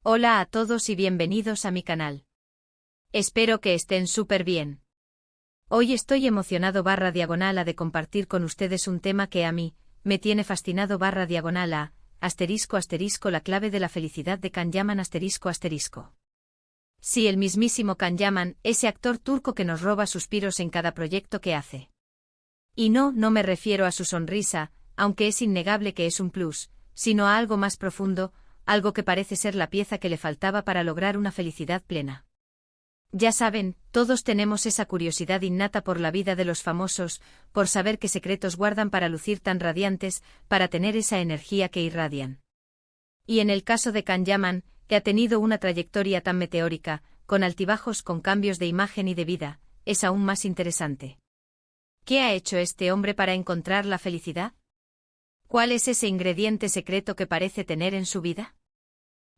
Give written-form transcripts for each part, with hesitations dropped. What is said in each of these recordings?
Hola a todos y bienvenidos a mi canal. Espero que estén súper bien. Hoy estoy emocionado /diagonal de compartir con ustedes un tema que a mí me tiene fascinado /diagonal a la clave de la felicidad de Can Yaman ***. Sí, el mismísimo Can Yaman, ese actor turco que nos roba suspiros en cada proyecto que hace. Y no me refiero a su sonrisa, aunque es innegable que es un plus, sino a algo más profundo, algo que parece ser la pieza que le faltaba para lograr una felicidad plena. Ya saben, todos tenemos esa curiosidad innata por la vida de los famosos, por saber qué secretos guardan para lucir tan radiantes, para tener esa energía que irradian. Y en el caso de Can Yaman, que ha tenido una trayectoria tan meteórica, con altibajos, con cambios de imagen y de vida, es aún más interesante. ¿Qué ha hecho este hombre para encontrar la felicidad? ¿Cuál es ese ingrediente secreto que parece tener en su vida?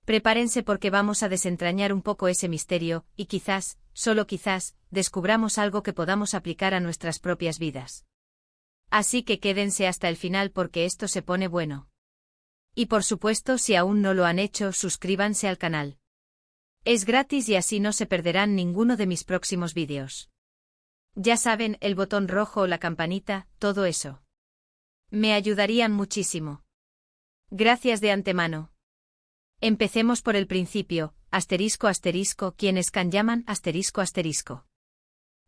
Prepárense porque vamos a desentrañar un poco ese misterio, y quizás, solo quizás, descubramos algo que podamos aplicar a nuestras propias vidas. Así que quédense hasta el final porque esto se pone bueno. Y por supuesto, si aún no lo han hecho, suscríbanse al canal. Es gratis y así no se perderán ninguno de mis próximos vídeos. Ya saben, el botón rojo o la campanita, todo eso. Me ayudarían muchísimo. Gracias de antemano. Empecemos por el principio, ***, ¿quién es Can Yaman ***?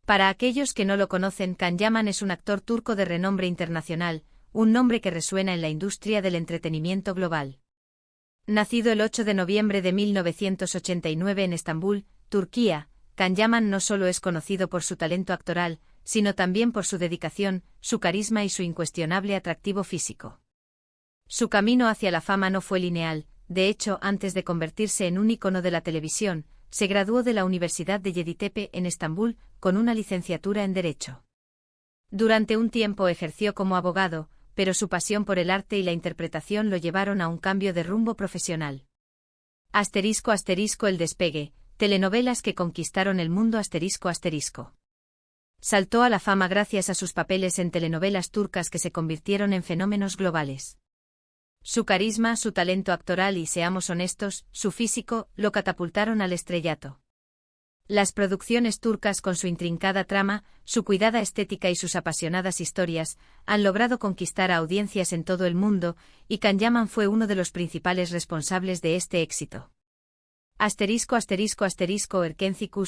Para aquellos que no lo conocen, Can Yaman es un actor turco de renombre internacional, un nombre que resuena en la industria del entretenimiento global. Nacido el 8 de noviembre de 1989 en Estambul, Turquía, Can Yaman no solo es conocido por su talento actoral, sino también por su dedicación, su carisma y su incuestionable atractivo físico. Su camino hacia la fama no fue lineal. De hecho, antes de convertirse en un ícono de la televisión, se graduó de la Universidad de Yeditepe en Estambul, con una licenciatura en Derecho. Durante un tiempo ejerció como abogado, pero su pasión por el arte y la interpretación lo llevaron a un cambio de rumbo profesional. ***, el despegue, telenovelas que conquistaron el mundo ***. Saltó a la fama gracias a sus papeles en telenovelas turcas que se convirtieron en fenómenos globales. Su carisma, su talento actoral y, seamos honestos, su físico, lo catapultaron al estrellato. Las producciones turcas, con su intrincada trama, su cuidada estética y sus apasionadas historias, han logrado conquistar a audiencias en todo el mundo, y Can Yaman fue uno de los principales responsables de este éxito. ***,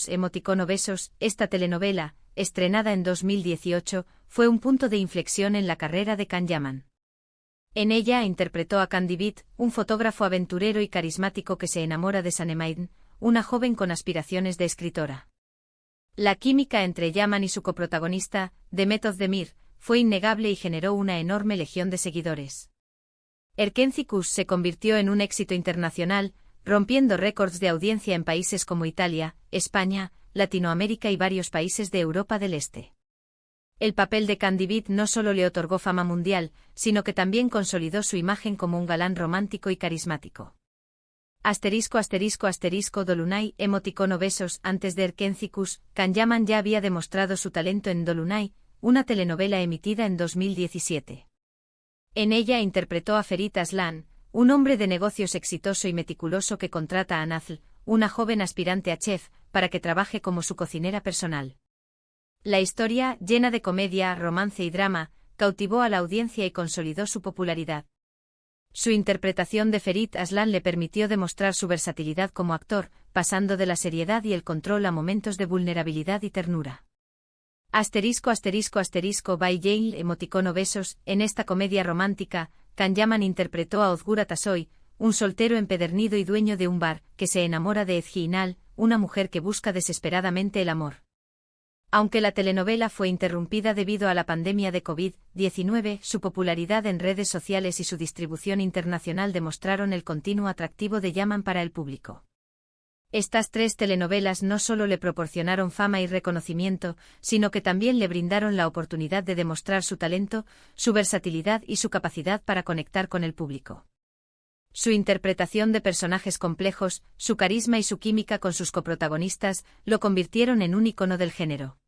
emoticono besos, esta telenovela, estrenada en 2018, fue un punto de inflexión en la carrera de Can Yaman. En ella interpretó a Candivit, un fotógrafo aventurero y carismático que se enamora de Sanemain, una joven con aspiraciones de escritora. La química entre Yaman y su coprotagonista, Demet Özdemir, fue innegable y generó una enorme legión de seguidores. Erkencikus se convirtió en un éxito internacional, rompiendo récords de audiencia en países como Italia, España, Latinoamérica y varios países de Europa del Este. El papel de Candivit no solo le otorgó fama mundial, sino que también consolidó su imagen como un galán romántico y carismático. ***, Dolunay, emoticono besos, antes de Erkencikus, Can Yaman ya había demostrado su talento en Dolunay, una telenovela emitida en 2017. En ella interpretó a Ferit Aslan, un hombre de negocios exitoso y meticuloso que contrata a Nazl, una joven aspirante a chef, para que trabaje como su cocinera personal. La historia, llena de comedia, romance y drama, cautivó a la audiencia y consolidó su popularidad. Su interpretación de Ferit Aslan le permitió demostrar su versatilidad como actor, pasando de la seriedad y el control a momentos de vulnerabilidad y ternura. ***, by Yale, emoticono besos, en esta comedia romántica, Can Yaman interpretó a Ozgur Atasoy, un soltero empedernido y dueño de un bar, que se enamora de Ezgi, una mujer que busca desesperadamente el amor. Aunque la telenovela fue interrumpida debido a la pandemia de COVID-19, su popularidad en redes sociales y su distribución internacional demostraron el continuo atractivo de Yaman para el público. Estas 3 telenovelas no solo le proporcionaron fama y reconocimiento, sino que también le brindaron la oportunidad de demostrar su talento, su versatilidad y su capacidad para conectar con el público. Su interpretación de personajes complejos, su carisma y su química con sus coprotagonistas, lo convirtieron en un ícono del género.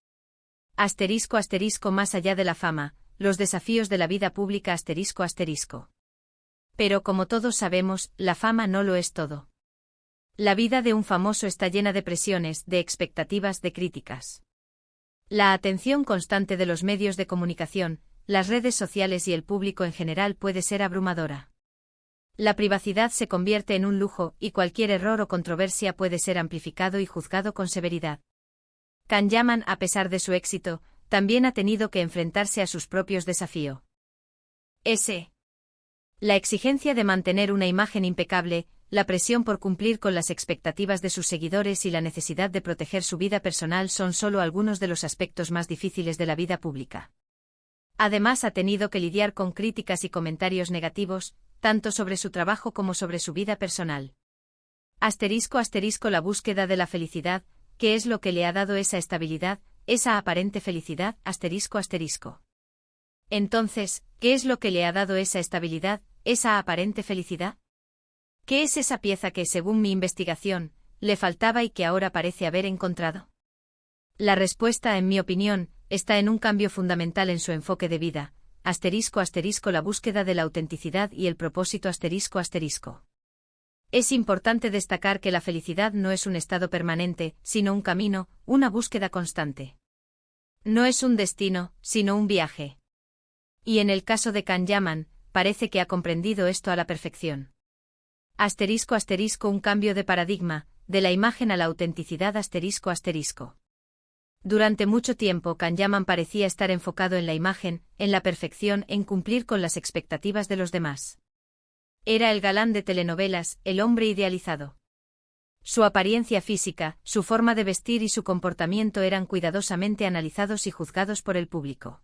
***, más allá de la fama, los desafíos de la vida pública ***. Pero como todos sabemos, la fama no lo es todo. La vida de un famoso está llena de presiones, de expectativas, de críticas. La atención constante de los medios de comunicación, las redes sociales y el público en general puede ser abrumadora. La privacidad se convierte en un lujo y cualquier error o controversia puede ser amplificado y juzgado con severidad. Can Yaman, a pesar de su éxito, también ha tenido que enfrentarse a sus propios desafíos. La exigencia de mantener una imagen impecable, la presión por cumplir con las expectativas de sus seguidores y la necesidad de proteger su vida personal son solo algunos de los aspectos más difíciles de la vida pública. Además, ha tenido que lidiar con críticas y comentarios negativos, tanto sobre su trabajo como sobre su vida personal. La búsqueda de la felicidad, ¿qué es lo que le ha dado esa estabilidad, esa aparente felicidad? Entonces, ¿qué es lo que le ha dado esa estabilidad, esa aparente felicidad? ¿Qué es esa pieza que, según mi investigación, le faltaba y que ahora parece haber encontrado? La respuesta, en mi opinión, está en un cambio fundamental en su enfoque de vida, la búsqueda de la autenticidad y el propósito. Es importante destacar que la felicidad no es un estado permanente, sino un camino, una búsqueda constante. No es un destino, sino un viaje. Y en el caso de Can Yaman, parece que ha comprendido esto a la perfección. Un cambio de paradigma, de la imagen a la autenticidad. Durante mucho tiempo Can Yaman parecía estar enfocado en la imagen, en la perfección, en cumplir con las expectativas de los demás. Era el galán de telenovelas, el hombre idealizado. Su apariencia física, su forma de vestir y su comportamiento eran cuidadosamente analizados y juzgados por el público.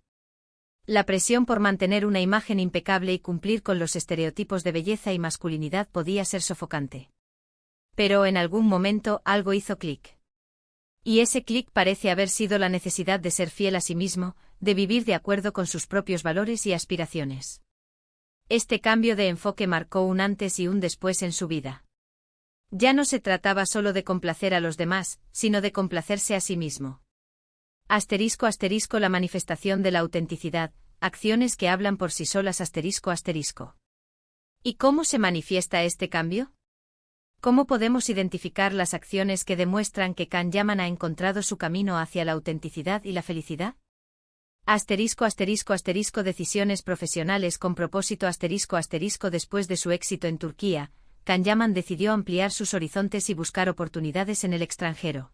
La presión por mantener una imagen impecable y cumplir con los estereotipos de belleza y masculinidad podía ser sofocante. Pero en algún momento algo hizo clic. Y ese clic parece haber sido la necesidad de ser fiel a sí mismo, de vivir de acuerdo con sus propios valores y aspiraciones. Este cambio de enfoque marcó un antes y un después en su vida. Ya no se trataba solo de complacer a los demás, sino de complacerse a sí mismo. La manifestación de la autenticidad, acciones que hablan por sí solas. ¿Y cómo se manifiesta este cambio? ¿Cómo podemos identificar las acciones que demuestran que Can Yaman ha encontrado su camino hacia la autenticidad y la felicidad? Decisiones profesionales con propósito. Después de su éxito en Turquía, Can Yaman decidió ampliar sus horizontes y buscar oportunidades en el extranjero.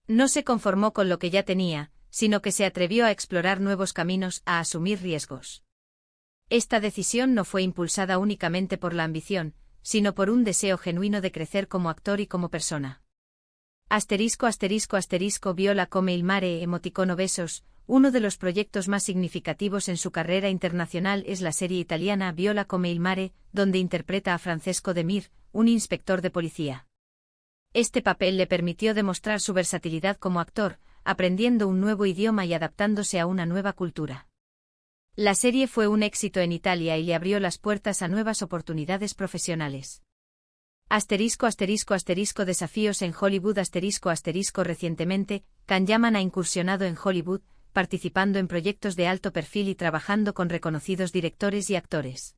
No se conformó con lo que ya tenía, sino que se atrevió a explorar nuevos caminos, a asumir riesgos. Esta decisión no fue impulsada únicamente por la ambición, sino por un deseo genuino de crecer como actor y como persona. Viola come il mare, emoticono besos. Uno de los proyectos más significativos en su carrera internacional es la serie italiana Viola come il mare, donde interpreta a Francesco De Mir, un inspector de policía. Este papel le permitió demostrar su versatilidad como actor, aprendiendo un nuevo idioma y adaptándose a una nueva cultura. La serie fue un éxito en Italia y le abrió las puertas a nuevas oportunidades profesionales. Desafíos en Hollywood. Recientemente, Can Yaman ha incursionado en Hollywood, participando en proyectos de alto perfil y trabajando con reconocidos directores y actores.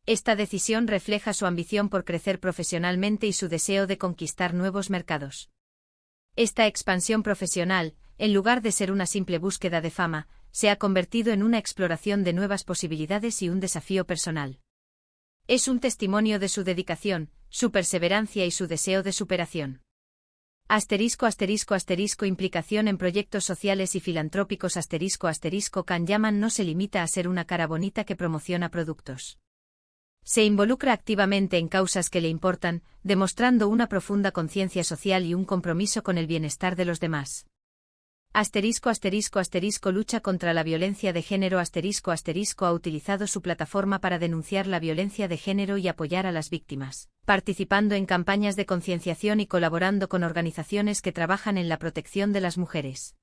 Esta decisión refleja su ambición por crecer profesionalmente y su deseo de conquistar nuevos mercados. Esta expansión profesional, en lugar de ser una simple búsqueda de fama, se ha convertido en una exploración de nuevas posibilidades y un desafío personal. Es un testimonio de su dedicación, su perseverancia y su deseo de superación. Implicación en proyectos sociales y filantrópicos. Can Yaman no se limita a ser una cara bonita que promociona productos. Se involucra activamente en causas que le importan, demostrando una profunda conciencia social y un compromiso con el bienestar de los demás. Lucha contra la violencia de género. Ha utilizado su plataforma para denunciar la violencia de género y apoyar a las víctimas, participando en campañas de concienciación y colaborando con organizaciones que trabajan en la protección de las mujeres.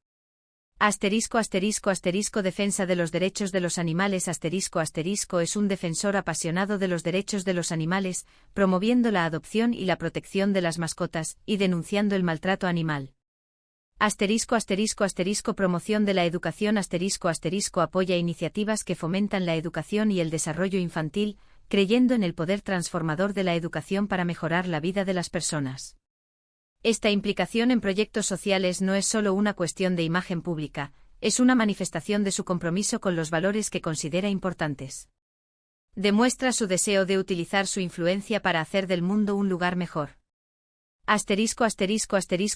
Defensa de los derechos de los animales. Es un defensor apasionado de los derechos de los animales, promoviendo la adopción y la protección de las mascotas, y denunciando el maltrato animal. Promoción de la educación. Apoya iniciativas que fomentan la educación y el desarrollo infantil, creyendo en el poder transformador de la educación para mejorar la vida de las personas. Esta implicación en proyectos sociales no es solo una cuestión de imagen pública, es una manifestación de su compromiso con los valores que considera importantes. Demuestra su deseo de utilizar su influencia para hacer del mundo un lugar mejor.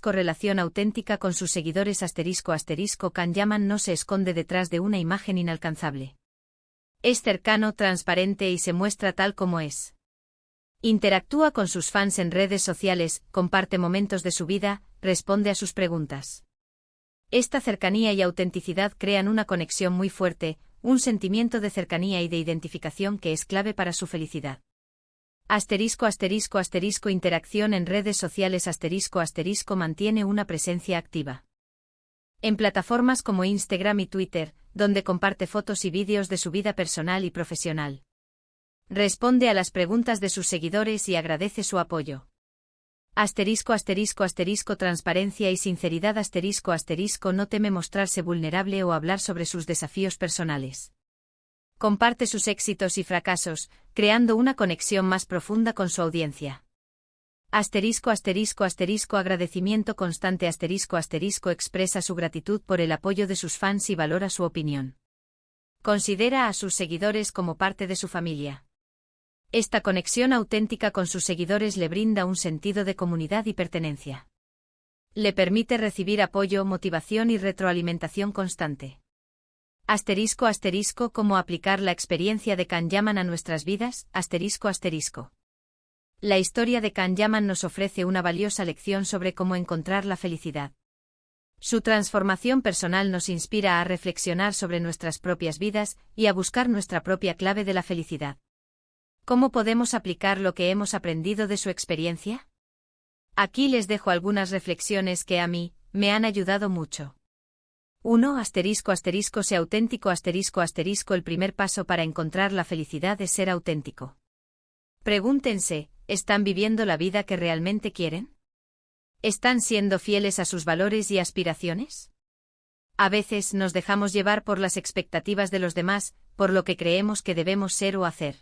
Relación auténtica con sus seguidores. Can Yaman no se esconde detrás de una imagen inalcanzable. Es cercano, transparente y se muestra tal como es. Interactúa con sus fans en redes sociales, comparte momentos de su vida, responde a sus preguntas. Esta cercanía y autenticidad crean una conexión muy fuerte, un sentimiento de cercanía y de identificación que es clave para su felicidad. Interacción en redes sociales. Mantiene una presencia activa en plataformas como Instagram y Twitter, donde comparte fotos y vídeos de su vida personal y profesional. Responde a las preguntas de sus seguidores y agradece su apoyo. Transparencia y sinceridad. No teme mostrarse vulnerable o hablar sobre sus desafíos personales. Comparte sus éxitos y fracasos, creando una conexión más profunda con su audiencia. Agradecimiento constante. Expresa su gratitud por el apoyo de sus fans y valora su opinión. Considera a sus seguidores como parte de su familia. Esta conexión auténtica con sus seguidores le brinda un sentido de comunidad y pertenencia. Le permite recibir apoyo, motivación y retroalimentación constante. ¿Cómo aplicar la experiencia de Can Yaman a nuestras vidas? La historia de Can Yaman nos ofrece una valiosa lección sobre cómo encontrar la felicidad. Su transformación personal nos inspira a reflexionar sobre nuestras propias vidas y a buscar nuestra propia clave de la felicidad. ¿Cómo podemos aplicar lo que hemos aprendido de su experiencia? Aquí les dejo algunas reflexiones que a mí me han ayudado mucho. 1. Sé auténtico. El primer paso para encontrar la felicidad es ser auténtico. Pregúntense, ¿están viviendo la vida que realmente quieren? ¿Están siendo fieles a sus valores y aspiraciones? A veces nos dejamos llevar por las expectativas de los demás, por lo que creemos que debemos ser o hacer.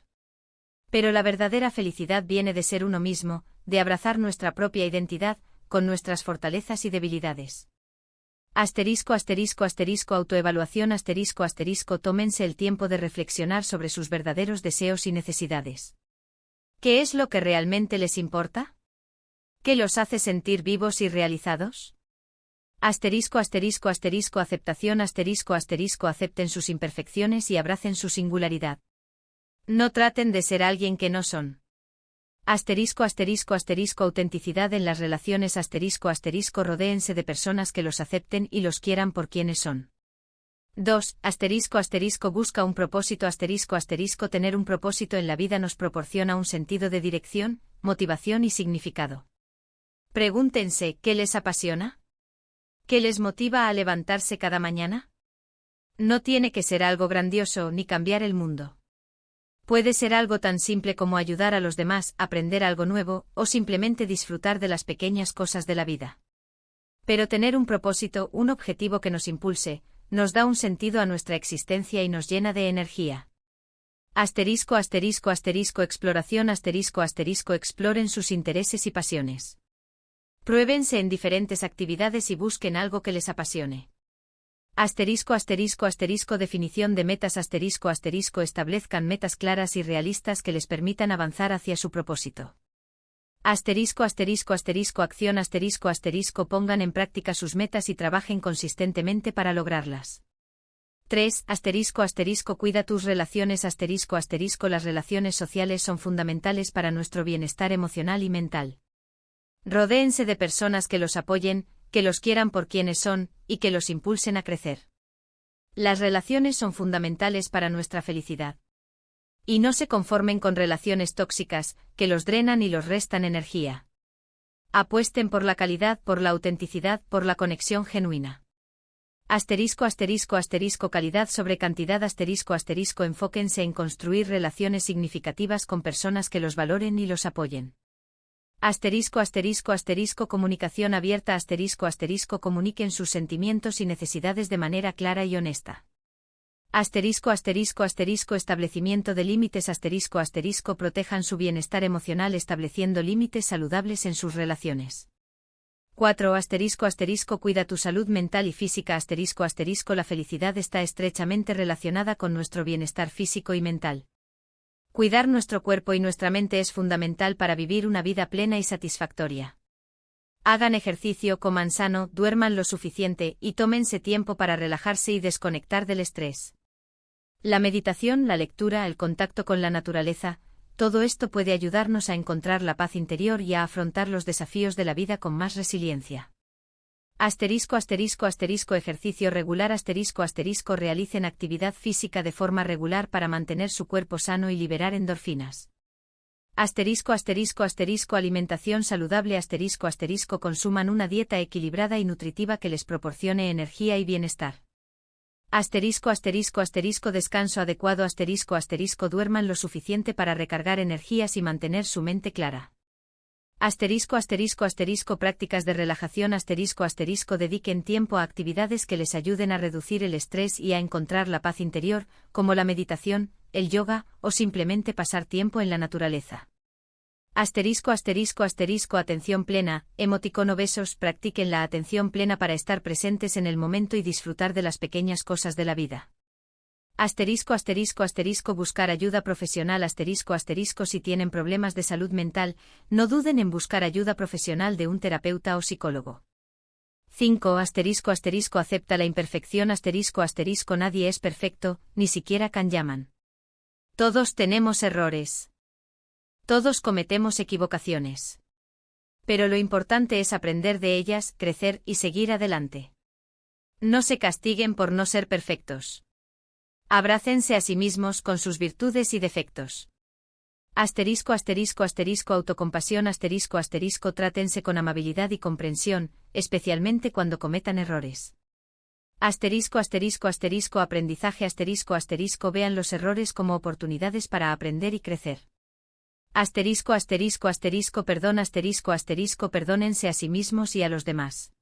Pero la verdadera felicidad viene de ser uno mismo, de abrazar nuestra propia identidad, con nuestras fortalezas y debilidades. Autoevaluación. Tómense el tiempo de reflexionar sobre sus verdaderos deseos y necesidades. ¿Qué es lo que realmente les importa? ¿Qué los hace sentir vivos y realizados? Aceptación. Acepten sus imperfecciones y abracen su singularidad. No traten de ser alguien que no son. Autenticidad en las relaciones. Rodéense de personas que los acepten y los quieran por quienes son. 2. Busca un propósito. Tener un propósito en la vida nos proporciona un sentido de dirección, motivación y significado. Pregúntense, ¿qué les apasiona? ¿Qué les motiva a levantarse cada mañana? No tiene que ser algo grandioso ni cambiar el mundo. Puede ser algo tan simple como ayudar a los demás, aprender algo nuevo, o simplemente disfrutar de las pequeñas cosas de la vida. Pero tener un propósito, un objetivo que nos impulse, nos da un sentido a nuestra existencia y nos llena de energía. Exploración. Exploren sus intereses y pasiones. Pruébense en diferentes actividades y busquen algo que les apasione. Definición de metas. Establezcan metas claras y realistas que les permitan avanzar hacia su propósito. Acción. Pongan en práctica sus metas y trabajen consistentemente para lograrlas. 3. Cuida tus relaciones. Las relaciones sociales son fundamentales para nuestro bienestar emocional y mental. Rodéense de personas que los apoyen, que los quieran por quienes son, y que los impulsen a crecer. Las relaciones son fundamentales para nuestra felicidad. Y no se conformen con relaciones tóxicas, que los drenan y los restan energía. Apuesten por la calidad, por la autenticidad, por la conexión genuina. Calidad sobre cantidad. Enfóquense en construir relaciones significativas con personas que los valoren y los apoyen. Comunicación abierta. Comuniquen sus sentimientos y necesidades de manera clara y honesta. Asterisco asterisco asterisco establecimiento de límites asterisco asterisco protejan su bienestar emocional estableciendo límites saludables en sus relaciones. 4. Asterisco asterisco cuida tu salud mental y física asterisco asterisco la felicidad está estrechamente relacionada con nuestro bienestar físico y mental. Cuidar nuestro cuerpo y nuestra mente es fundamental para vivir una vida plena y satisfactoria. Hagan ejercicio, coman sano, duerman lo suficiente y tómense tiempo para relajarse y desconectar del estrés. La meditación, la lectura, el contacto con la naturaleza, todo esto puede ayudarnos a encontrar la paz interior y a afrontar los desafíos de la vida con más resiliencia. Asterisco asterisco asterisco ejercicio regular asterisco asterisco realicen actividad física de forma regular para mantener su cuerpo sano y liberar endorfinas. Asterisco asterisco asterisco alimentación saludable asterisco asterisco consuman una dieta equilibrada y nutritiva que les proporcione energía y bienestar. Asterisco asterisco asterisco descanso adecuado asterisco asterisco duerman lo suficiente para recargar energías y mantener su mente clara. Asterisco asterisco asterisco prácticas de relajación asterisco asterisco dediquen tiempo a actividades que les ayuden a reducir el estrés y a encontrar la paz interior, como la meditación, el yoga o simplemente pasar tiempo en la naturaleza. Asterisco asterisco asterisco atención plena, emoticono besos practiquen la atención plena para estar presentes en el momento y disfrutar de las pequeñas cosas de la vida. Asterisco asterisco asterisco buscar ayuda profesional asterisco asterisco si tienen problemas de salud mental, no duden en buscar ayuda profesional de un terapeuta o psicólogo. 5. Asterisco asterisco acepta la imperfección asterisco asterisco nadie es perfecto, ni siquiera Kanyaman. Todos tenemos errores. Todos cometemos equivocaciones. Pero lo importante es aprender de ellas, crecer y seguir adelante. No se castiguen por no ser perfectos. Abrácense a sí mismos con sus virtudes y defectos. Asterisco asterisco asterisco autocompasión asterisco asterisco trátense con amabilidad y comprensión, especialmente cuando cometan errores. Asterisco asterisco asterisco aprendizaje asterisco asterisco vean los errores como oportunidades para aprender y crecer. Asterisco asterisco asterisco perdón asterisco asterisco perdónense a sí mismos y a los demás.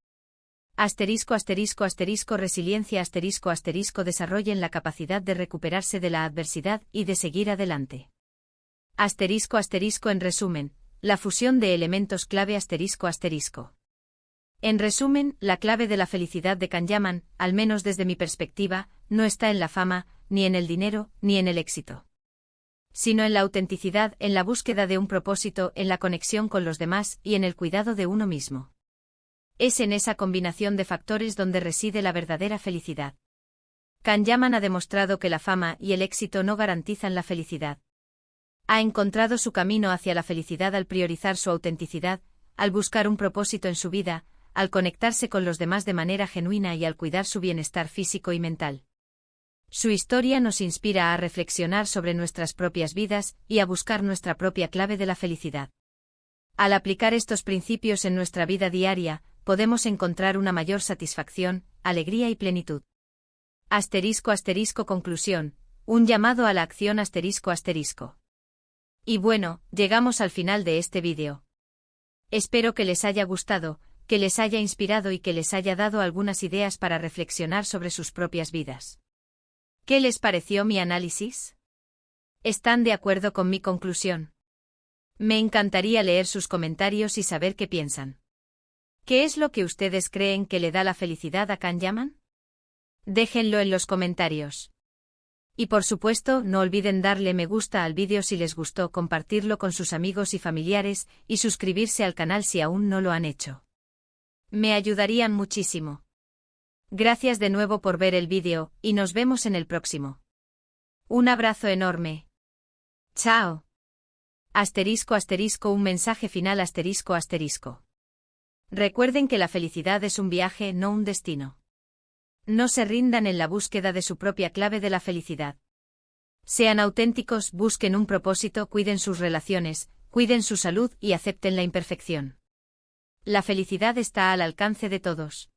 Asterisco asterisco asterisco resiliencia asterisco asterisco desarrollen la capacidad de recuperarse de la adversidad y de seguir adelante. Asterisco asterisco en resumen, la fusión de elementos clave asterisco asterisco. En resumen, la clave de la felicidad de Kanyaman, al menos desde mi perspectiva, no está en la fama, ni en el dinero, ni en el éxito. Sino en la autenticidad, en la búsqueda de un propósito, en la conexión con los demás y en el cuidado de uno mismo. Es en esa combinación de factores donde reside la verdadera felicidad. Kanyaman ha demostrado que la fama y el éxito no garantizan la felicidad. Ha encontrado su camino hacia la felicidad al priorizar su autenticidad, al buscar un propósito en su vida, al conectarse con los demás de manera genuina y al cuidar su bienestar físico y mental. Su historia nos inspira a reflexionar sobre nuestras propias vidas y a buscar nuestra propia clave de la felicidad. Al aplicar estos principios en nuestra vida diaria, podemos encontrar una mayor satisfacción, alegría y plenitud. Asterisco asterisco conclusión, un llamado a la acción asterisco asterisco. Y bueno, llegamos al final de este vídeo. Espero que les haya gustado, que les haya inspirado y que les haya dado algunas ideas para reflexionar sobre sus propias vidas. ¿Qué les pareció mi análisis? ¿Están de acuerdo con mi conclusión? Me encantaría leer sus comentarios y saber qué piensan. ¿Qué es lo que ustedes creen que le da la felicidad a Kanyaman? Déjenlo en los comentarios. Y por supuesto, no olviden darle me gusta al vídeo si les gustó, compartirlo con sus amigos y familiares, y suscribirse al canal si aún no lo han hecho. Me ayudarían muchísimo. Gracias de nuevo por ver el vídeo, y nos vemos en el próximo. Un abrazo enorme. Chao. Asterisco asterisco un mensaje final asterisco asterisco. Recuerden que la felicidad es un viaje, no un destino. No se rindan en la búsqueda de su propia clave de la felicidad. Sean auténticos, busquen un propósito, cuiden sus relaciones, cuiden su salud y acepten la imperfección. La felicidad está al alcance de todos.